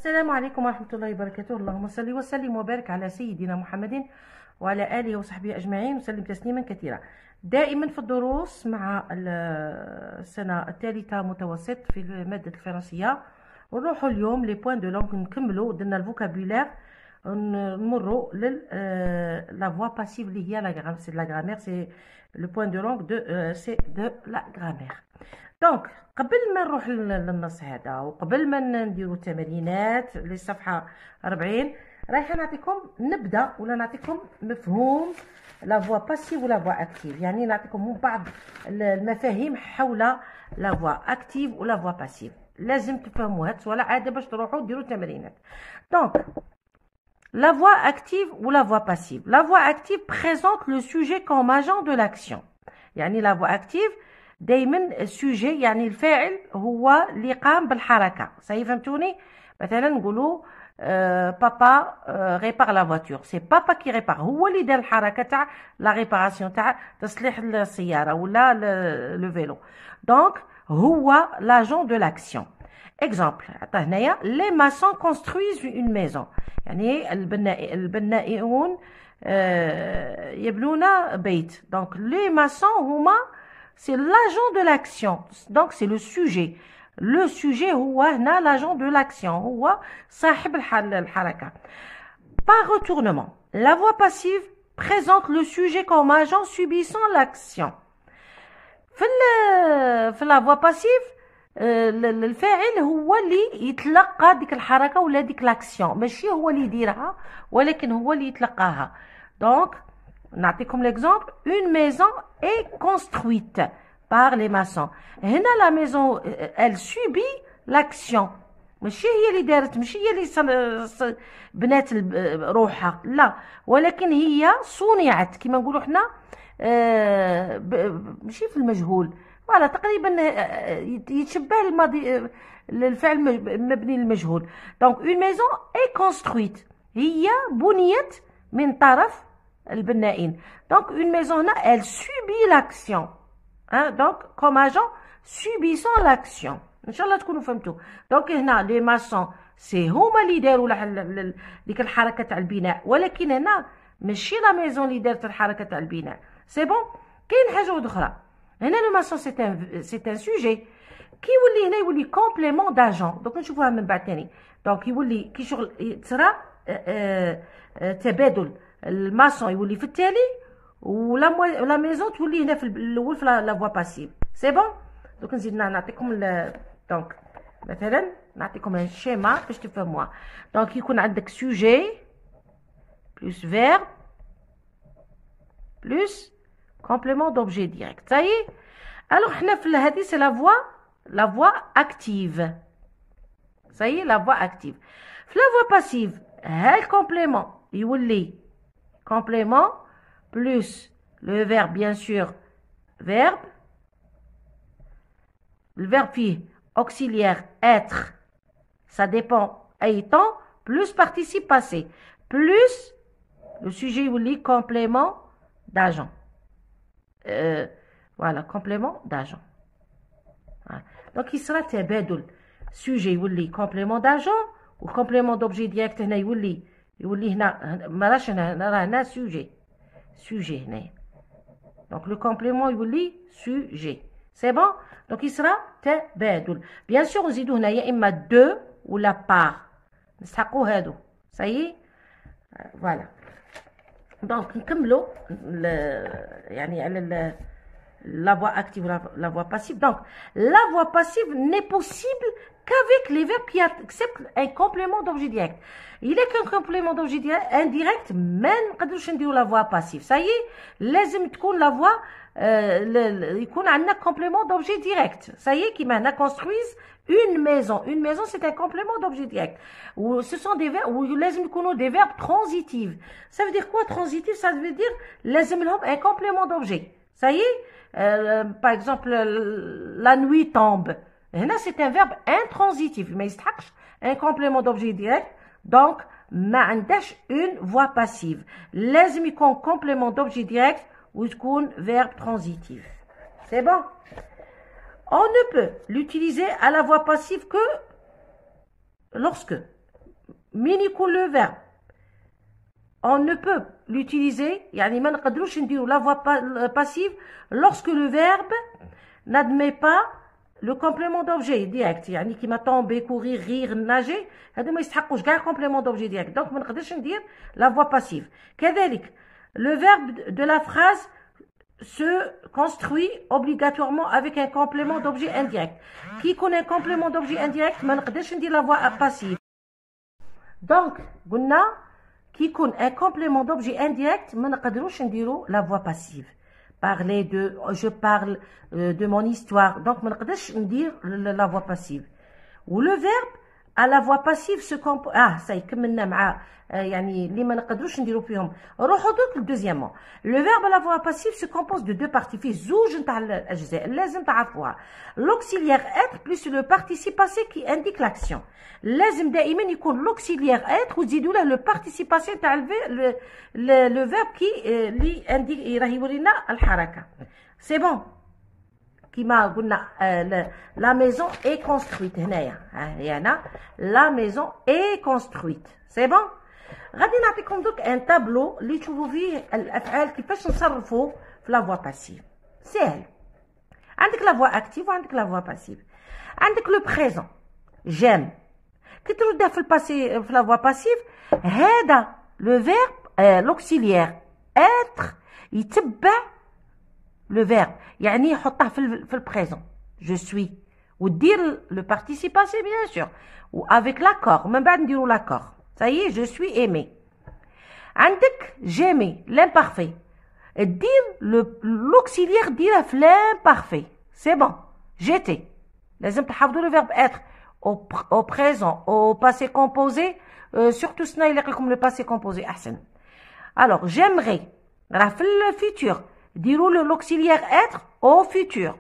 السلام عليكم ورحمة الله وبركاته. اللهم صل وسلم وبارك على سيدنا محمد وعلى آله وصحبه أجمعين وسلم تسليما كثيرا. دائما في الدروس مع السنة الثالثة متوسط في مادة الفرنسية، ونروحوا اليوم لي بوين دو لونغ، نكملوا درنا الفوكابولير، نمروا لا فوا باسيف اللي هي لا غرامير، سي لو بوين دو لونغ سي دو لا غرامير. دونك قبل ما نروح للنص هذا وقبل ما نديروا التمارينات للصفحه 40 رايحه نعطيكم نبدا ولا نعطيكم مفهوم لا فوا باسيف ولا فوا اكتيف، يعني نعطيكم بعض المفاهيم حول لا فوا اكتيف ولا فوا باسيف، لازم تفهموها ولا عاده باش تروحوا ديروا التمارينات. دونك la voix active ou la voix passive. La voix active présente le sujet comme agent de l'action. يعني la voix active دايما السوجي، يعني الفاعل هو اللي قام بالحركه. صحيح فهمتوني؟ مثلا نقولوا بابا ريبار لا فواتور، سي بابا كي ريبار، هو اللي دار الحركه تاع لا ريباراسيون تاع تصليح السياره ولا لو فيلو. دونك هو لاجون دو لاكسيون. اكزامبل عطا هنايا لي ماسون كونسترويز اون ميزون، يعني البنائون يبنون بيت. دونك لي ماسون هما c'est l'agent de l'action. Donc c'est le sujet. Le sujet هو هنا l'agent de l'action، هو صاحب الحركة. Par retournement, la voix passive présente le sujet comme agent subissant l'action. في la voix passive الفاعل هو اللي يتلقى ديك الحركة ولا ديك l'action، ماشي هو اللي يديرها ولكن هو اللي يتلقاها. Donc نعطيكم l'exemple. Une maison est construite par les maçons. هنا la maison elle subit l'action، ماشي هي اللي دارت، ماشي هي اللي بنات روحها، لا، ولكن هي صنعت كما نقولوا حنا ماشي في المجهول، ولا تقريبا يتشبه الماضي الفعل مبني للمجهول. دونك une maison est construite، هي بنيت من طرف البنائين. Donc une maison là elle subit l'action، hein? Donc comme agent subissant l'action. ان شاء الله تكونوا فهمتوا. دونك هنا لي ماسون سي هما اللي داروا ديك الحركه تاع البناء، ولكن هنا ماشي لا ميزون اللي دارت الحركه تاع البناء. سي بون. كاين حاجه اخرى هنا، لو ماسون سي ان سوجي كي يولي هنا يولي كومبليمون داجون. دونك نشوفوها من بعد ثاني. دونك يولي كي شغل تصرا تبادل، الماسون يولي في التالي ولا ميزون تولي هنا في الاول في لا فوا باسيف. سي بون. دوك نزيد نعطيكم دونك مثلا نعطيكم الشيما باش تفهموها. دونك يكون عندك سوجي بلس فيرب بلس كومبليمون دوبجي ديريكت. صايي الوغ حنا في هذه سي لا فوا اكتيف. صايي لا فوا اكتيف. في لا فوا باسيف ها الكومبليمون يولي complément plus le verbe, bien sûr, verbe. Le verbe fille auxiliaire être, ça dépend, étant, plus participe passé, plus le sujet ou les complément d'agent. Voilà, complément d'agent. Voilà. Donc il sera تبادل sujet ou les complément d'agent ou complément d'objet direct هنا يولي هنا ما راش هنا راه هنا سوجي هنايا. دونك لو كومبليمون يولي سوجي. سي بون. دونك يصرا تبادل. بيان سور نزيدو هنا يا اما دو ولا بار، نسحقو هادو. صايي فوالا. دونك نكملو يعني على la voix active ou la voix passive. Donc, la voix passive n'est possible qu'avec les verbes qui acceptent un complément d'objet direct. Il est qu'un complément d'objet direct indirect, ما نقدروش نديرو la voix passive. Ça y est, لازم تكون la voix يكون عندنا complément d'objet direct. Ça y est, كيما هنا construise une maison. Une maison c'est un complément d'objet direct. Ou ce sont des verbes ou لازم يكونوا des verbes transitifs. Ça veut dire quoi transitif? Ça veut dire لازم لهم un complément d'objet. Ça y est. Par exemple la nuit tombe, هنا c'est un verbe intransitif ما يستحقش un complément d'objet direct. donc ما عندهاش une voix passive، لازم يكون complément d'objet direct وتكون verbe transitif. c'est bon. On ne peut l'utiliser à la voix passive que lorsque مين يكون لو فيرب on ne peut l'utiliser يعني ما نقدروش نديرو la voix passive lorsque le verbe n'admet pas le complément d'objet direct يعني كيما tomber courir rire nager هادو ما يستحقوش كاع complément d'objet direct donc ما نقدرش ندير la voix passive كذلك le verbe de la phrase se construit obligatoirement avec un complément d'objet indirect كي يكون un complément d'objet indirect ما نقدرش ندير la voix passive donc قلنا كي يكون un complément d'objet indirect ما نقدروش نديرو la voix passive parler de je parle de mon histoire donc ما نقدرش ندير la voix passive و le verbe à la voix passive se compose ça كملنا مع يعني اللي ما نقدروش نديرو فيهم روحوا دوك دوزيامون le verbe à la voix passive se compose de deux parties فيه زوج نتاع الاجزاء لازم تعرفوها l'auxiliaire être plus le participe passé qui indique l'action لازم دائما يكون l'auxiliaire être وتزيدوا له le participe passé تاع le verbe qui اللي indique راه يورينا الحركه سي بون كيما قلنا la maison est construite هنايا هنا la maison est construite سي بون غادي نعطيكم دوك ان تابلو اللي تشوفوا فيه الافعال كيفاش نصرفوا في لا فوا باسيف سهل عندك لا فوا اكتيف وعندك لا فوا باسيف عندك لو بريزون جيم كي تردها في الباسي في لا فوا باسيف هذا لو فيرب لوكسيليير اتر يتبع لو فيرب يعني يحطه في البريزون جو سوي ودير لو بارتيسيب باسي بيان سور و افيك لاكور ومن بعد نديرو لاكور ça y est je suis aimé عندك j'aimais l'imparfait دير l'auxiliaire ديره في l'imparfait c'est bon j'étais لازم تحفظوا le verbe être au présent au passé composé surtout سنا يليق لكم le passé composé احسن alors j'aimerais راه في الفيتور ديروا l'auxiliaire être au futur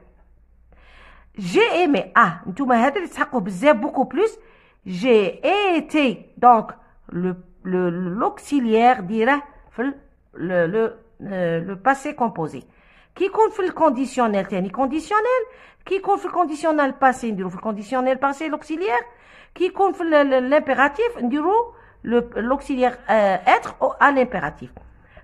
j'ai aimé نتوما هذا اللي تحقوا بزاف beaucoup plus j'ai été donc l'auxiliaire ديره في le passé composé كي يكون في الكونديسيونيل ثاني كونديسيونيل كي يكون في الكونديسيونيل باسي نديرو في الكونديسيونيل باسي l'auxiliaire كي يكون في l'impératif نديرو l'auxiliaire être à l'impératif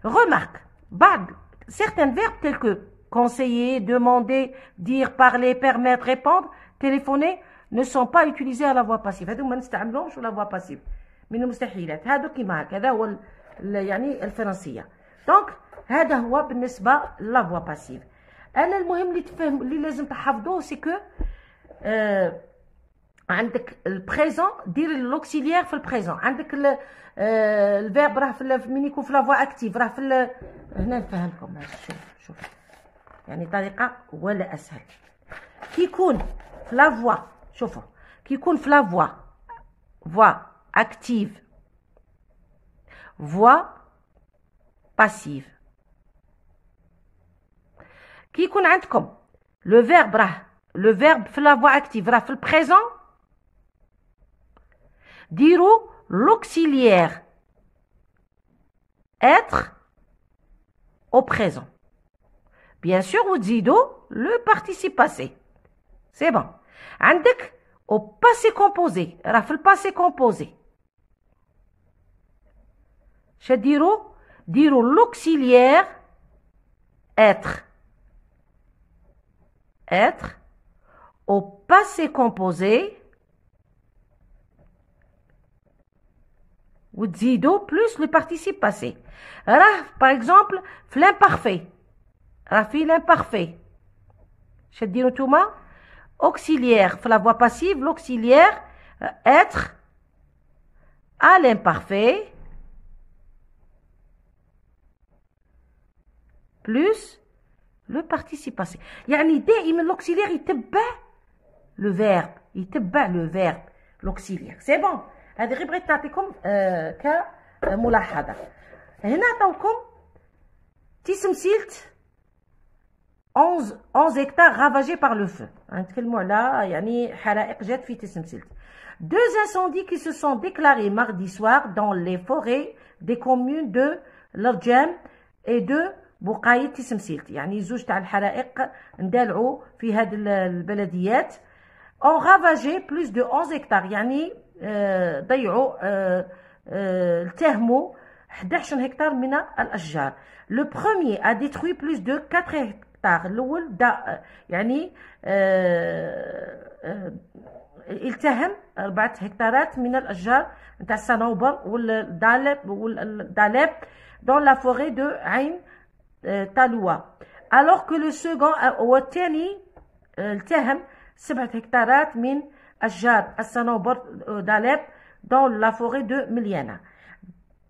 remarque بعض certains verbes tels que conseiller demander dire parler permettre répondre téléphoner ne sont pas utilisés à la voix passive هادو ما نستعملوهمش la voix passive من المستحيلات هادو كيما هكا هذا هو يعني الفرنسيه دونك هذا هو بالنسبه لا فوا باسيف انا المهم اللي تفهم اللي لازم تحفظوه سي كو عندك البريزون دير لوكسيليير في البريزون عندك الفيرب راه في من يكون في لا فوا اكتيف راه في هنا نفهمكم شوف يعني طريقه ولا اسهل كي يكون في لا فوا شوفوا كي يكون في لا فوا active voix passive كي يكون عندكم لو فيرب راه لو فيرب في لا فوا اكتيف راه في البريزون ديروا l'auxiliaire être au présent bien sûr وتزيدوا le participe passé c'est bon عندك au passé composé راه في الباسي composé ديروا l'auxiliaire être au passé composé وتزيدوا plus le participe passé راه par exemple في l'imparfait راه في l'imparfait شديروا نتوما auxiliaire في la voix passive l'auxiliaire être à l'imparfait plus le participe passé يعني دائما l'auxiliaire يتبع le verbe l'auxiliaire c'est bon هذه غير بغيت نعطيكم كملاحظه هنا عطاوكم تسمسيلت 11 hectares ravagés par le feu نتكلموا على يعني حرائق جات في تسمسيلت deux incendies qui se sont déclarés mardi soir dans les forêts des communes de l'Arjam et de بقاية تسمسيلت يعني زوج تاع الحرائق اندلعوا في هاد البلديات ont ravagé plus de 11 hectares يعني ضيعوا التهموا 11 هكتار من الأشجار. لو بروميي a détruit plus de 4 هكتار. الأول يعني التهم 4 هكتارات من الأشجار نتاع الصنوبر والدالب dans la forêt de عين تالوا. alors que le second والثاني التهم 7 هكتارات من أشجار الصنوبر دالب dans la forêt de Miliana.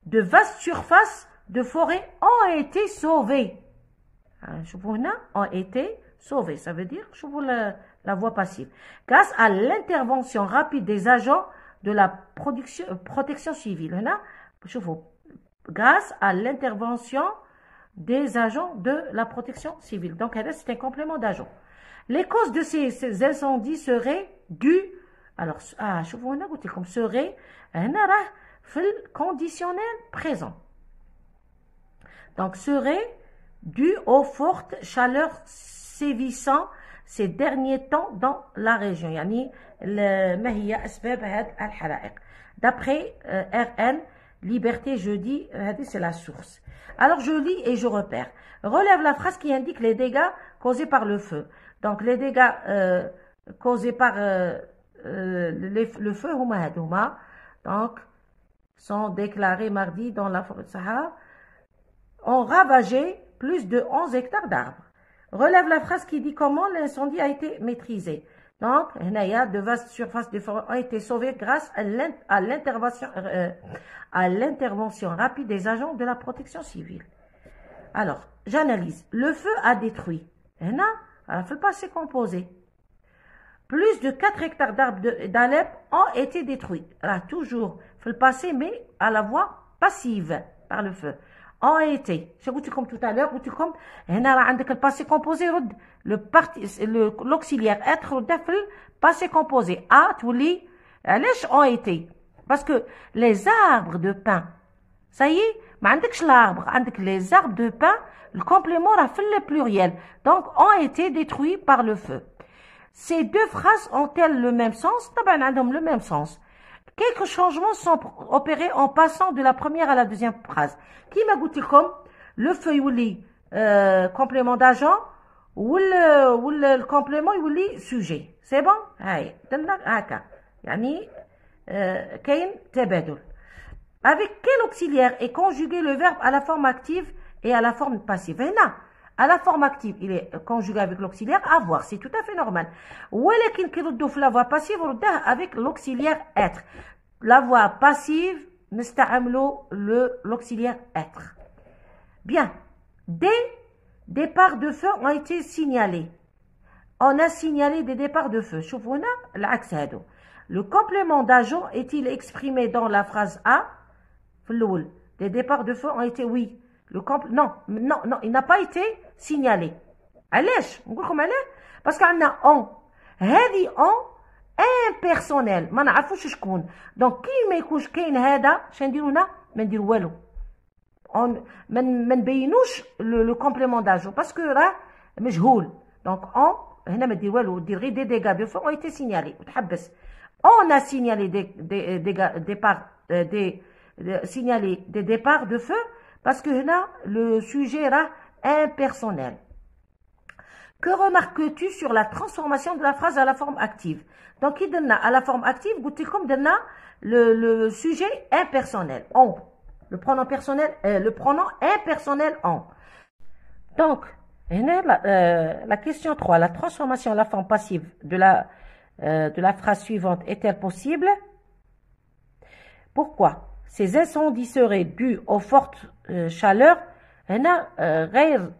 De vastes surfaces de forêt ont été sauvées. شوفوا هنا ont été sauvées, ça veut dire شوفوا la voie passive. Grâce à l'intervention rapide des agents de la protection civile. هنا شوفوا grâce à l'intervention des agents de la protection civile. Donc c'est un complément d'agent. Les causes de ces incendies seraient dues. Alors شوفوا هنا قلت لكم seraient هنا راه في الconditionnel présent. Donc serait dû aux fortes chaleurs sévissant ces derniers temps dans la région. يعني ما هي أسباب هذه الحرائق. D'après RN Liberté Jeudi, c'est la source. Alors je lis et je repère. Relève la phrase qui indique les dégâts causés par le feu. Donc les dégâts causés par le feu donc sont déclarés mardi dans la forêt de Sahara, ont ravagé plus de 11 hectares d'arbres. Relève la phrase qui dit comment l'incendie a été maîtrisé. Donc, de vastes surfaces de forêt ont été sauvées grâce à l'intervention rapide des agents de la protection civile. Alors, j'analyse. Le feu a détruit. Il faut le passé composé. Plus de 4 hectares d'arbres d'Alep ont été détruits. Là, toujours, il faut le passé, mais à la voie passive par le feu. Ont été. Je vous dis comme tout à l'heure, comme le passé composé, l'auxiliaire être le passé composé. A, tous les ont été. Parce que les arbres de pin, ça y est, l'arbre, les arbres de pin, le complément a fait le pluriel. Donc, ont été détruits par le feu. Ces deux phrases ont-elles le même sens? Le même sens. Quelques changements sont opérés en passant de la première à la deuxième phrase. Qui m'a goûté comme le feu يولي complément d'agent ou le complément يولي sujet. C'est bon? هاي درنا هكا. يعني كاين تبادل. Avec quel auxiliaire est conjugué le verbe à la forme active et à la forme passive? هنا à la forme active, il est conjugué avec l'auxiliaire avoir, c'est tout à fait normal. ولكن كي ردوا في la voie passive رداه avec l'auxiliaire être. La voie passive نستعملوا l'auxiliaire être. Bien. Des départs de feu ont été signalés. On a signalé des départs de feu. شوفوا هنا العكس هادو. Le complément d'agent est-il exprimé dans la phrase A? في الأول. Des départs de feu ont été oui. Non, il n'a pas été signalé. علاش نقول لكم علاه باسكو عندنا اون هذه اون امبيرسونيل ما نعرفوش شكون دونك كي ما يكونش كاين هذا اش نديرو هنا ما نديرو والو ما نبينوش لو كومبليمون داجو باسكو راه مجهول دونك اون هنا ما دير والو دير غير دي ديغا دو فو ايتي سينيالي وتحبس اون ا سينيالي دي ديبار دي سينيالي دي ديبار دو فو باسكو هنا لو سوجي راه impersonnel. Que remarques-tu sur la transformation de la phrase à la forme active? Donc, il donne à la forme active, comme donne le sujet impersonnel, on. Le pronom personnel, le pronom impersonnel, on. Donc, la question 3, la transformation à la forme passive de la phrase suivante est-elle possible? Pourquoi? Ces incendies seraient dus aux fortes chaleurs. هنا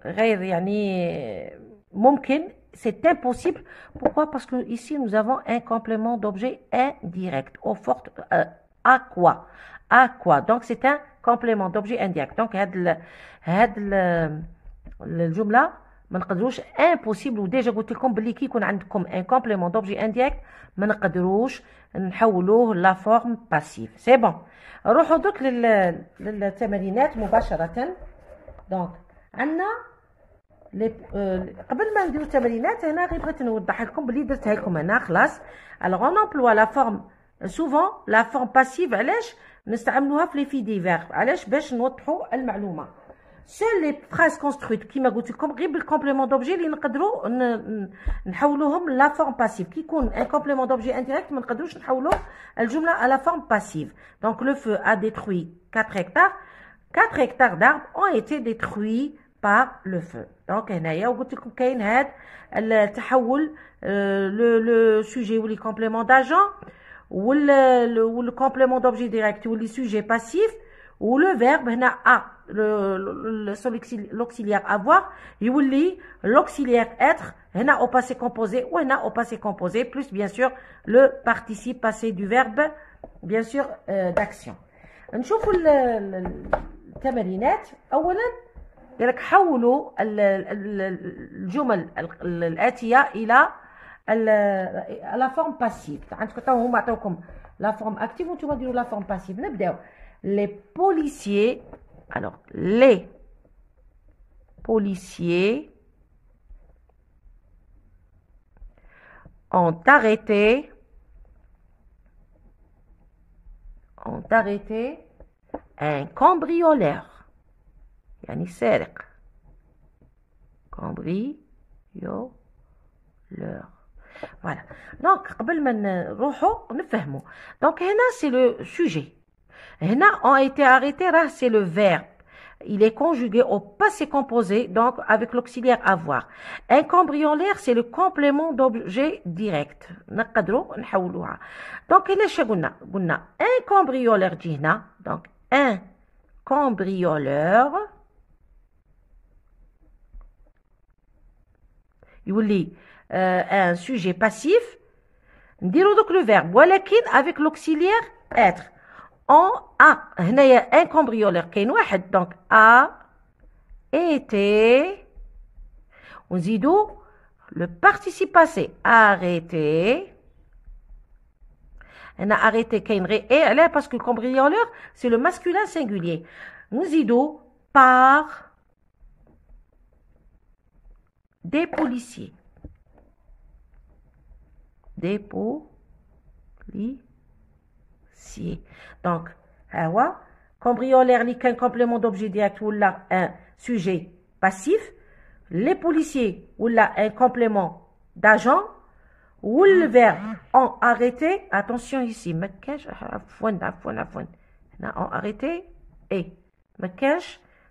غير يعني ممكن c'est impossible. Pourquoi? Parce que ici nous avons un complément d'objet indirect au fort à quoi donc c'est un complément d'objet indirect. Donc هاد الجمله ما نقدروش impossible وديجا قلت لكم بلي كي يكون عندكم un complément d'objet indirect ما نقدروش نحولوه لا فورم باسيف. سي بون نروحوا دوك للتمارينات مباشره. دونك عندنا قبل ما نديرو التمرينات هنا غير بغيت نوضح لكم بلي درتها لكم هنا خلاص. الوغ اون امبلوا لا فورم souvent la forme passive علاش نستعملوها في les faits divers علاش باش نوضحوا المعلومه. seules les phrases construites كيما قلت لكم غير بالكومبليمون دوبجي اللي نقدروا نحولوهم لا فورم باسيف. كي يكون ان كومبليمون دوبجي انديريكت ما نقدروش نحولوا الجمله على فورم باسيف. دونك لو feu a détruit 4 hectares. 4 hectares d'arbres ont été détruits par le feu. دونك هنايا وقلت لكم كاين هذا التحول لو سوجي يولي كومبليمون داجون ou le complément d'objet direct ou les sujets passifs ou le verbe هنا a l'auxiliaire avoir يولي l'auxiliaire être هنا au passé composé ou هنا au passé composé plus bien sûr le participe passé du verbe bien sûr d'action. نشوفوا التمرينات. اولا لك حولوا الجمل الآتية إلى la forme passive. عندكم هما عطاوكم la forme active وانتم ديروا la forme passive. نبداو. Les policiers, alors les policiers ont arrêté un cambrioleur. يعني سارق. cambrioleur. Voilà. Donc, قبل ما نروحوا نفهموا. Donc, هنا c'est le sujet. هنا ont été arrêtés, là c'est le verbe. Il est conjugué au passé composé, donc avec l'auxiliaire avoir. Un cambrioleur, c'est le complément d'objet direct. نقدروا نحولوها. Donc, هنا شو قلنا un cambrioleur جي هنا. Donc, un cambrioleur يولي un sujet passif. نديرو دوك le verbe ولكن avec l'auxiliaire être. On a هنايا un cambrioleur كاين واحد donc a été ونزيدو le participe passé arrêté. هنا arrêté كاين غير اي علاه باسكو cambrioleur c'est le masculin singulier. نزيدو par des policiers. des policiers. Donc, cambrioleur li qu'un complément d'objet direct ou là un sujet passif. Les policiers ou là un complément d'agent ou le verbe ont arrêté. Attention ici, ont arrêté et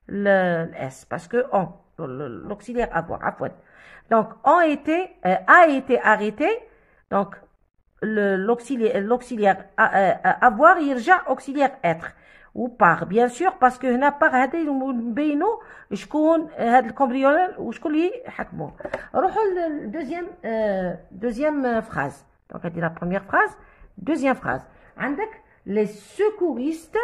le S parce que on l'auxiliaire avoir. Donc, a été arrêté. Donc, l'auxiliaire avoir يرجع auxiliaire être ou par bien sûr parce que هنا par هذا نبينوا شكون هذا الكامبريولور وشكون اللي حكموه. نروحوا deuxième phrase. Donc هذه la première phrase. Deuxième phrase. عندك les secouristes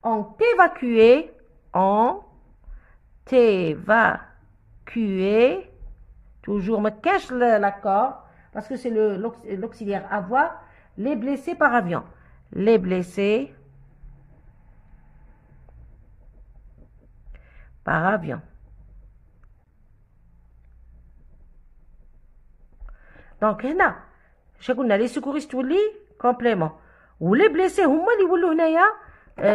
ont évacué toujours me cache l'accord parce que c'est l'auxiliaire avoir les blessés par avion. Les blessés par avion. Donc هنا قلنا les secouristes ولي complément ou les blessés هما اللي يولوا هنايا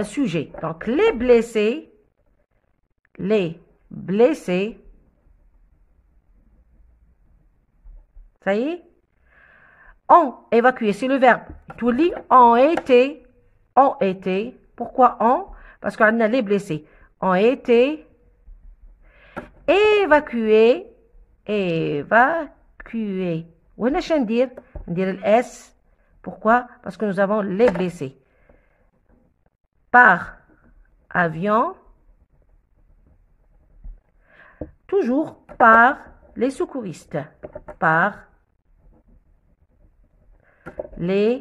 sujet. Donc les blessés, ça y est, ont évacué, c'est le verbe. Tout lit, ont été. Pourquoi ont? Parce qu'on a les blessés. Ont été évacués. Où est-ce qu'on dit? On dit le S. Pourquoi? Parce que nous avons les blessés. Par avion. Toujours par les secouristes. Par les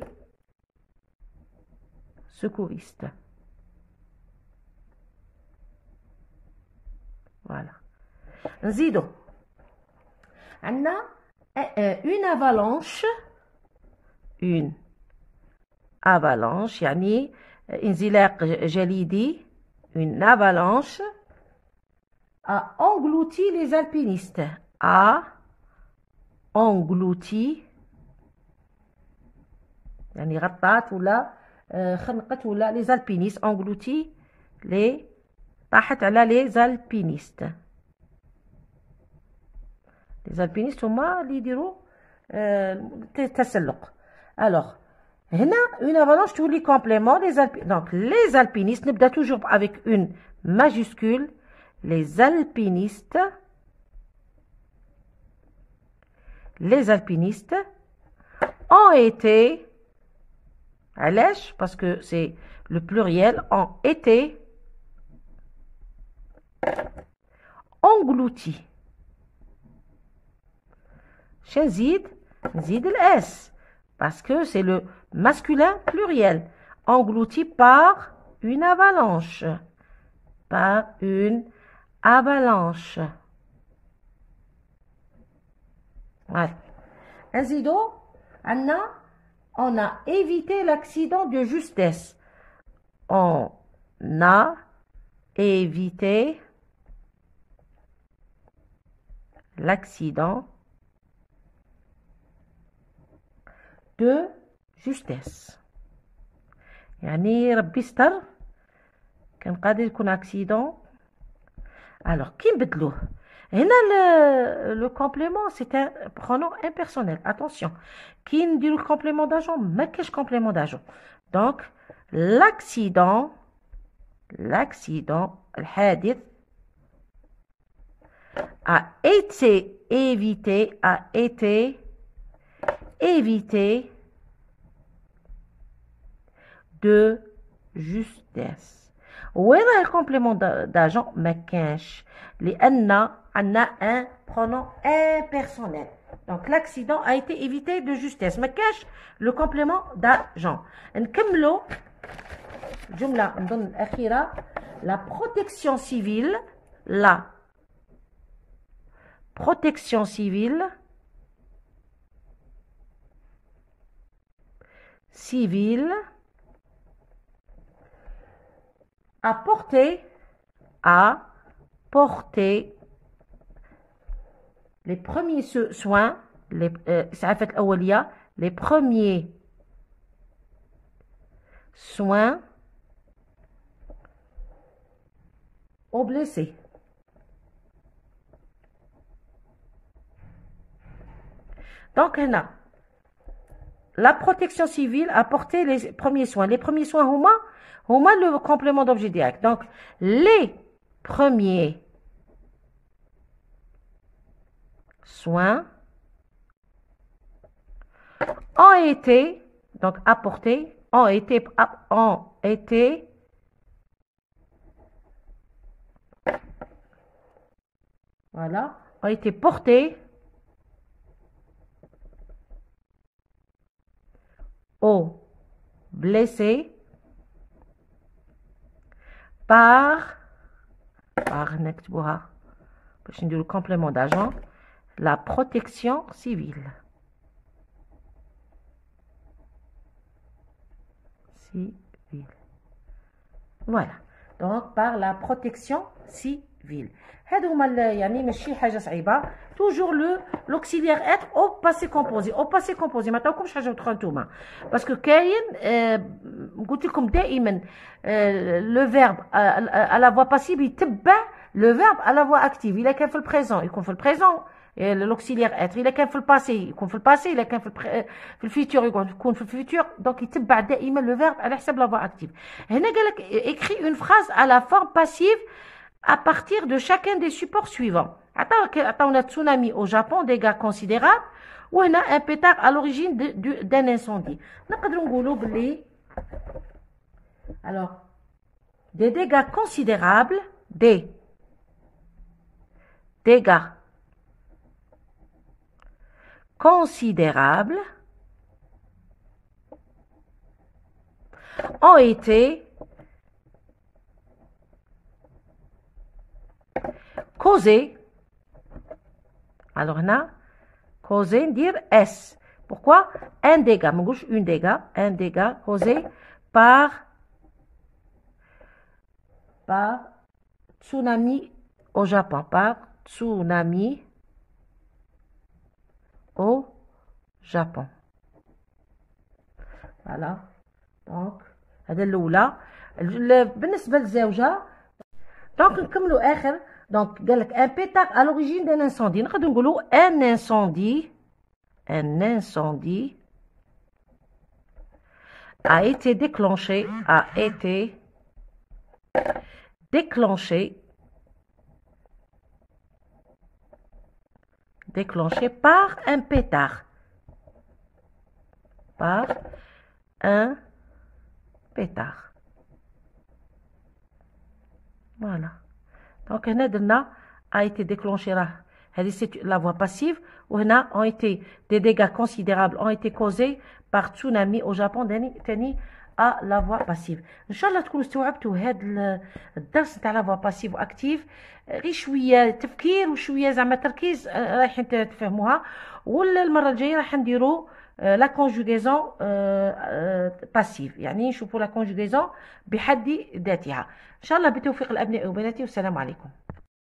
secouristes. Voilà. نزيدو. عندنا une avalanche. Une avalanche يعني انزلاق جليدي. Une avalanche a englouti les alpinistes. A englouti يعني غطات ولا خنقت ولا les alpinistes englouti les طاحت على les alpinistes. les alpinistes هما اللي يديروا التسلق. alors هنا une avalanche تولي complément les alpinistes. donc les alpinistes نبدا toujours avec une majuscule. les alpinistes ont été, علاش parce que c'est le pluriel, ont été engloutis. نزيد الاس parce que c'est le masculin pluriel, englouti par une avalanche. Voilà. نزيدو عندنا on a évité l'accident de justesse. On a évité l'accident de justesse. يعني ربي يستر كان قادر يكون اكسيدون. alors كي نبدلوه هنا le complément c'est un pronom impersonnel. attention كي نديرو le complément d'agent ما كاش complément d'agent. donc l'accident الحادث a été évité de justesse. وين راه الكومبليمون d'agent ما كانش لان عندنا un pronom impersonnel. donc l'accident a été évité de justesse ما كانش le complément d'agent. نكملوا الجمله نظن الاخيره. la protection civile a porté les premiers soins, les premiers soins aux blessés. donc هنا la protection civile a porté les premiers soins. les premiers soins هما le complément d'objet direct. donc les premiers soins ont été, donc apportés, ont été voilà, ont été portés aux blessés par نكتبوها باش نديرو complément d'agent la protection civile. voilà donc par la protection civile. هادو هما يعني ماشي حاجه صعيبه. toujours l'auxiliaire être au passé composé. au passé composé ما تعاوكمش حاجه تخرج نتوما باسكو كاين قلت لكم دائما لو فيرب à la voix passive يتبع لو فيرب à la voix active. الا كان في البريزون يكون في البريزون l'auxiliaire être. الا كان في الباسي يكون في الباسي. الا كان في الفيتور يكون في الفيتور. دونك يتبع دائما لو فيرب على حساب لا فوا اكتيف. هنا قال لك écrit une phrase à la forme passive à partir de chacun des supports suivants. عطاونا tsunami au Japon, dégâts considérables, ou un pétard à l'origine d'un incendie. نقدروا نقولوا بلي alors des dégâts considérables, des dégâts considérables ont été causés. alors هنا causé dire S. pourquoi un dégât ما نقولش une dégât. un dégât causé par tsunami au Japon, par tsunami au Japon. Voilà. Donc هذا الأولى. بالنسبة للزوجة دونك نكملوا آخر. دونك قال لك un pétard à l'origine d'un incendie. نقدروا نقولوا un incendie a été déclenché par un pétard. Voilà. Donc هنا درنا a été déclenché هذه c'est la voie passive. وهنا ont été des dégâts considérables ont été causés par tsunami au Japon. تاني à la voie passive. ان شاء الله تكونوا استوعبتوا هذا الدرس نتاع لا فوا باسيف واكتيف. غير شويه تفكير وشويه زعما تركيز رايحين تفهموها. والمره الجايه راح نديروا لا كونجوغيزون باسيف، يعني نشوفوا لا كونجوغيزون بحد ذاتها. ان شاء الله بتوفيق الابناء وبناتي، والسلام عليكم.